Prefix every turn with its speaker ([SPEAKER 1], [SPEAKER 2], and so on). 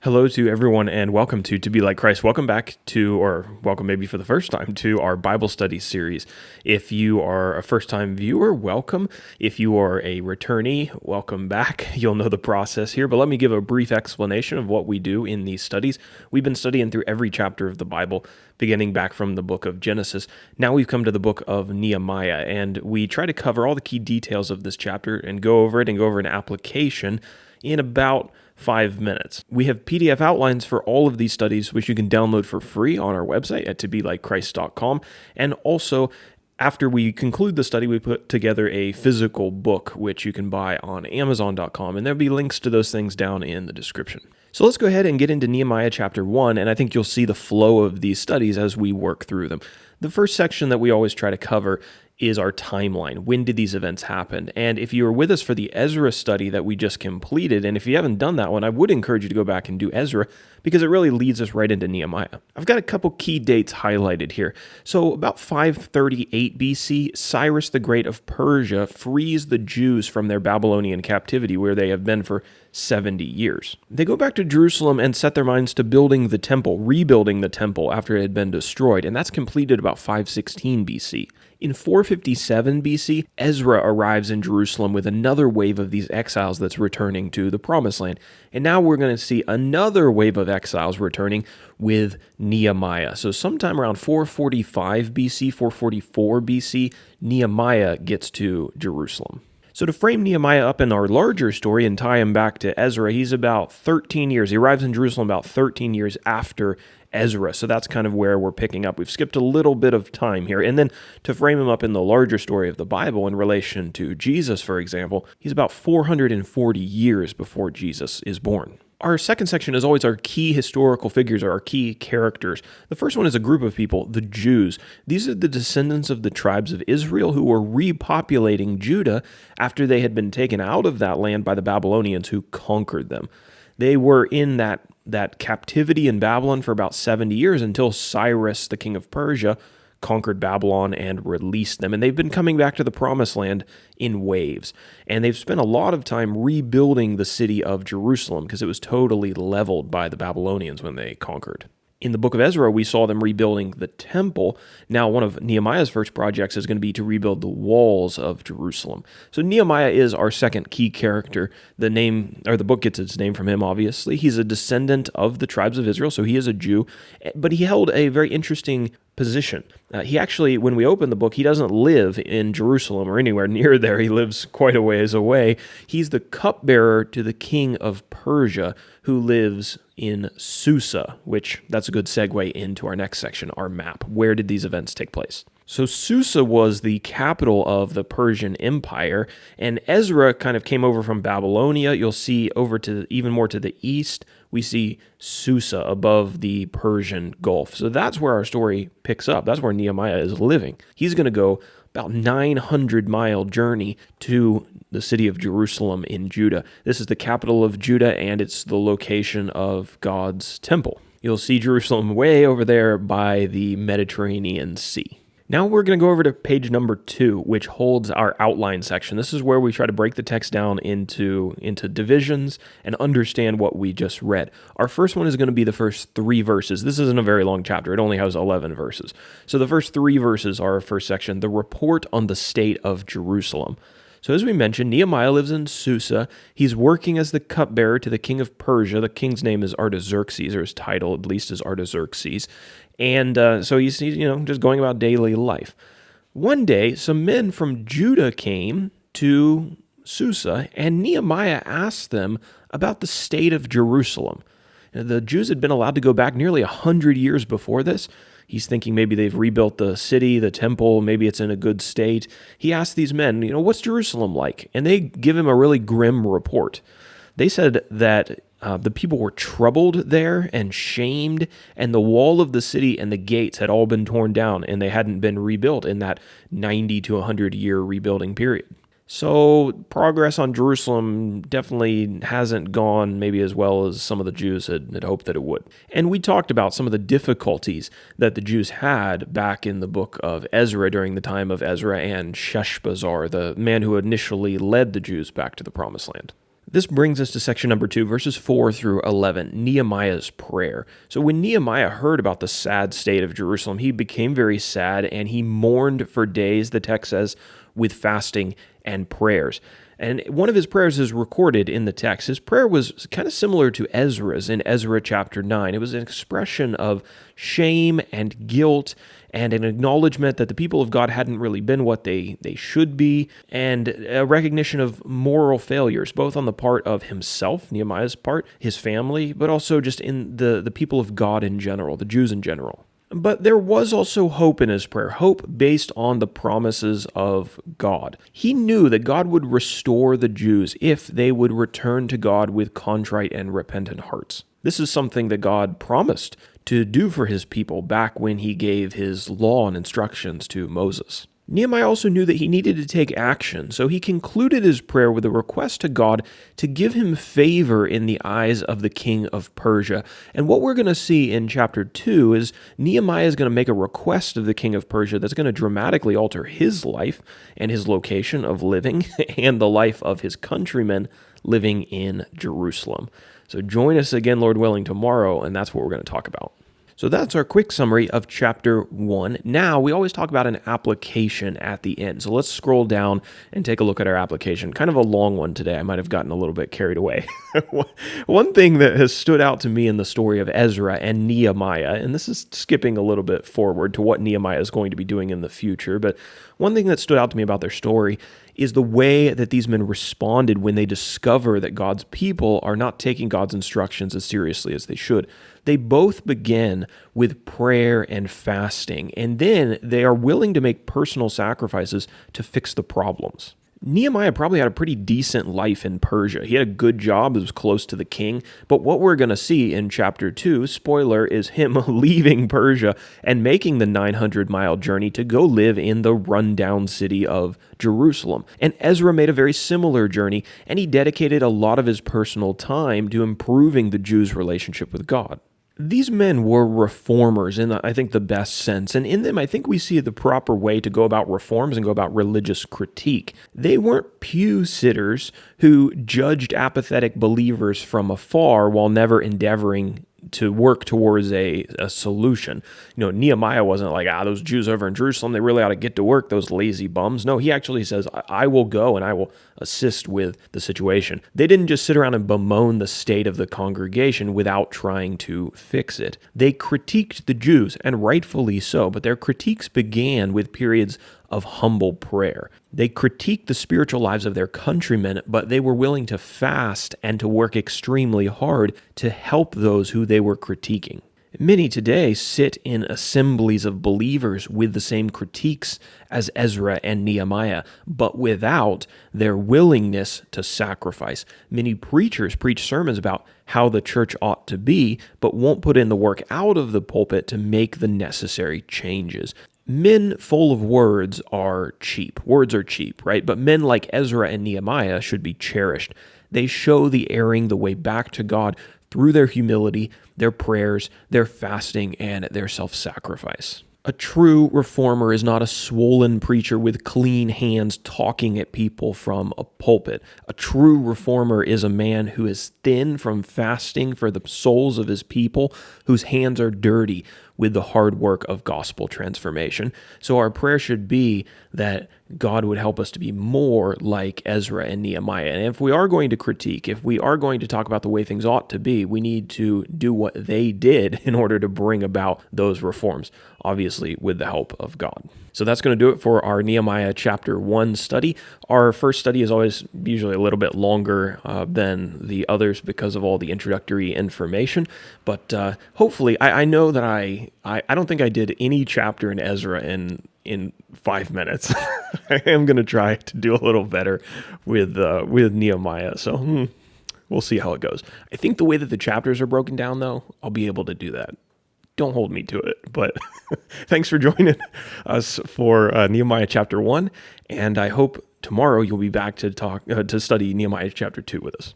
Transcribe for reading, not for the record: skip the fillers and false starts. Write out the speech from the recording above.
[SPEAKER 1] Hello to everyone and welcome to Be Like Christ. Welcome back to, or welcome maybe for the first time, to our Bible study series. If you are a first-time viewer, welcome. If you are a returnee, welcome back. You'll know the process here, but let me give a brief explanation of what we do in these studies. We've been studying through every chapter of the Bible, beginning back from the book of Genesis. Now we've come to the book of Nehemiah, and we try to cover all the key details of this chapter and go over an application in about 5 minutes. We have PDF outlines for all of these studies, which you can download for free on our website at tobelikechrist.com. And also, after we conclude the study, we put together a physical book, which you can buy on Amazon.com. And there'll be links to those things down in the description. So let's go ahead and get into Nehemiah chapter 1, and I think you'll see the flow of these studies as we work through them. The first section that we always try to cover is our timeline. When did these events happen? And if you were with us for the Ezra study that we just completed, and if you haven't done that one, I would encourage you to go back and do Ezra because it really leads us right into Nehemiah. I've got a couple key dates highlighted here. So about 538 BC, Cyrus the Great of Persia frees the Jews from their Babylonian captivity where they have been for 70 years. They go back to Jerusalem and set their minds to building the temple, rebuilding the temple after it had been destroyed, and that's completed about 516 BC. In 457 BC, Ezra arrives in Jerusalem with another wave of these exiles that's returning to the Promised Land. And now we're going to see another wave of exiles returning with Nehemiah. So sometime around 445 BC, 444 BC, Nehemiah gets to Jerusalem. So to frame Nehemiah up in our larger story and tie him back to Ezra, he's about 13 years. He arrives in Jerusalem about 13 years after Ezra. So that's kind of where we're picking up. We've skipped a little bit of time here. And then to frame him up in the larger story of the Bible in relation to Jesus, for example, he's about 440 years before Jesus is born. Our second section is always our key historical figures, or our key characters. The first one is a group of people, the Jews. These are the descendants of the tribes of Israel who were repopulating Judah after they had been taken out of that land by the Babylonians who conquered them. They were in that captivity in Babylon for about 70 years until Cyrus, the king of Persia, conquered Babylon and released them. And they've been coming back to the Promised Land in waves. And they've spent a lot of time rebuilding the city of Jerusalem because it was totally leveled by the Babylonians when they conquered. In the book of Ezra, we saw them rebuilding the temple. Now, one of Nehemiah's first projects is going to be to rebuild the walls of Jerusalem. So Nehemiah is our second key character. The book gets its name from him, obviously. He's a descendant of the tribes of Israel, so he is a Jew, but he held a very interesting position. He actually, when we open the book, he doesn't live in Jerusalem or anywhere near there. He lives quite a ways away. He's the cupbearer to the king of Persia, who lives in Susa, which that's a good segue into our next section, our map. Where did these events take place? So Susa was the capital of the Persian Empire, and Ezra kind of came over from Babylonia. You'll see over to even more to the east, we see Susa above the Persian Gulf. So that's where our story picks up. That's where Nehemiah is living. He's going to go about 900-mile journey to the city of Jerusalem in Judah. This is the capital of Judah, and it's the location of God's temple. You'll see Jerusalem way over there by the Mediterranean Sea. Now we're going to go over to page number 2, which holds our outline section. This is where we try to break the text down into divisions and understand what we just read. Our first one is going to be the first 3 verses. This isn't a very long chapter. It only has 11 verses. So the first 3 verses are our first section, the report on the state of Jerusalem. So as we mentioned, Nehemiah lives in Susa. He's working as the cupbearer to the king of Persia. The king's name is Artaxerxes, or his title at least is Artaxerxes. And so he's just going about daily life. One day, some men from Judah came to Susa, and Nehemiah asked them about the state of Jerusalem. The Jews had been allowed to go back nearly 100 years before this. He's thinking maybe they've rebuilt the city, the temple, maybe it's in a good state. He asked these men, what's Jerusalem like? And they give him a really grim report. They said that the people were troubled there and shamed, and the wall of the city and the gates had all been torn down, and they hadn't been rebuilt in that 90 to 100-year rebuilding period. So progress on Jerusalem definitely hasn't gone maybe as well as some of the Jews had hoped that it would. And we talked about some of the difficulties that the Jews had back in the book of Ezra during the time of Ezra and Sheshbazzar, the man who initially led the Jews back to the Promised Land. This brings us to section number 2, verses 4 through 11, Nehemiah's prayer. So when Nehemiah heard about the sad state of Jerusalem, he became very sad, and he mourned for days, the text says, with fasting and prayers. And one of his prayers is recorded in the text. His prayer was kind of similar to Ezra's in Ezra chapter 9. It was an expression of shame and guilt and an acknowledgement that the people of God hadn't really been what they should be, and a recognition of moral failures, both on the part of himself, Nehemiah's part, his family, but also just in the people of God in general, the Jews in general. But there was also hope in his prayer, hope based on the promises of God. He knew that God would restore the Jews if they would return to God with contrite and repentant hearts. This is something that God promised to do for his people back when he gave his law and instructions to Moses. Nehemiah also knew that he needed to take action, so he concluded his prayer with a request to God to give him favor in the eyes of the king of Persia. And what we're going to see in chapter 2 is Nehemiah is going to make a request of the king of Persia that's going to dramatically alter his life and his location of living and the life of his countrymen living in Jerusalem. So join us again, Lord willing, tomorrow, and that's what we're going to talk about. So that's our quick summary of chapter 1. Now, we always talk about an application at the end. So let's scroll down and take a look at our application. Kind of a long one today. I might have gotten a little bit carried away. One thing that has stood out to me in the story of Ezra and Nehemiah, and this is skipping a little bit forward to what Nehemiah is going to be doing in the future, but one thing that stood out to me about their story is the way that these men responded when they discover that God's people are not taking God's instructions as seriously as they should. They both begin with prayer and fasting, and then they are willing to make personal sacrifices to fix the problems. Nehemiah probably had a pretty decent life in Persia. He had a good job that was close to the king, but what we're going to see in chapter 2, spoiler, is him leaving Persia and making the 900-mile journey to go live in the rundown city of Jerusalem. And Ezra made a very similar journey, and he dedicated a lot of his personal time to improving the Jews' relationship with God. These men were reformers in, I think, the best sense, and in them I think we see the proper way to go about reforms and go about religious critique. They weren't pew sitters who judged apathetic believers from afar while never endeavoring to work towards a solution. Nehemiah wasn't like, those Jews over in Jerusalem, they really ought to get to work, those lazy bums. No, he actually says, I will go and I will assist with the situation. They didn't just sit around and bemoan the state of the congregation without trying to fix it. They critiqued the Jews, and rightfully so, but their critiques began with periods of humble prayer. They critiqued the spiritual lives of their countrymen, but they were willing to fast and to work extremely hard to help those who they were critiquing. Many today sit in assemblies of believers with the same critiques as Ezra and Nehemiah, but without their willingness to sacrifice. Many preachers preach sermons about how the church ought to be, but won't put in the work out of the pulpit to make the necessary changes. Men full of words are cheap. Words are cheap, right? But men like Ezra and Nehemiah should be cherished. They show the erring the way back to God through their humility, their prayers, their fasting, and their self-sacrifice. A true reformer is not a swollen preacher with clean hands talking at people from a pulpit. A true reformer is a man who is thin from fasting for the souls of his people, whose hands are dirty with the hard work of gospel transformation. So our prayer should be that God would help us to be more like Ezra and Nehemiah. And if we are going to critique, if we are going to talk about the way things ought to be, we need to do what they did in order to bring about those reforms, obviously with the help of God. So that's going to do it for our Nehemiah chapter 1 study. Our first study is always usually a little bit longer than the others because of all the introductory information. But hopefully, I know that I don't think I did any chapter in Ezra in 5 minutes. I am going to try to do a little better with Nehemiah. So we'll see how it goes. I think the way that the chapters are broken down, though, I'll be able to do that. Don't hold me to it, but thanks for joining us for Nehemiah chapter 1, and I hope tomorrow you'll be back to study Nehemiah chapter 2 with us.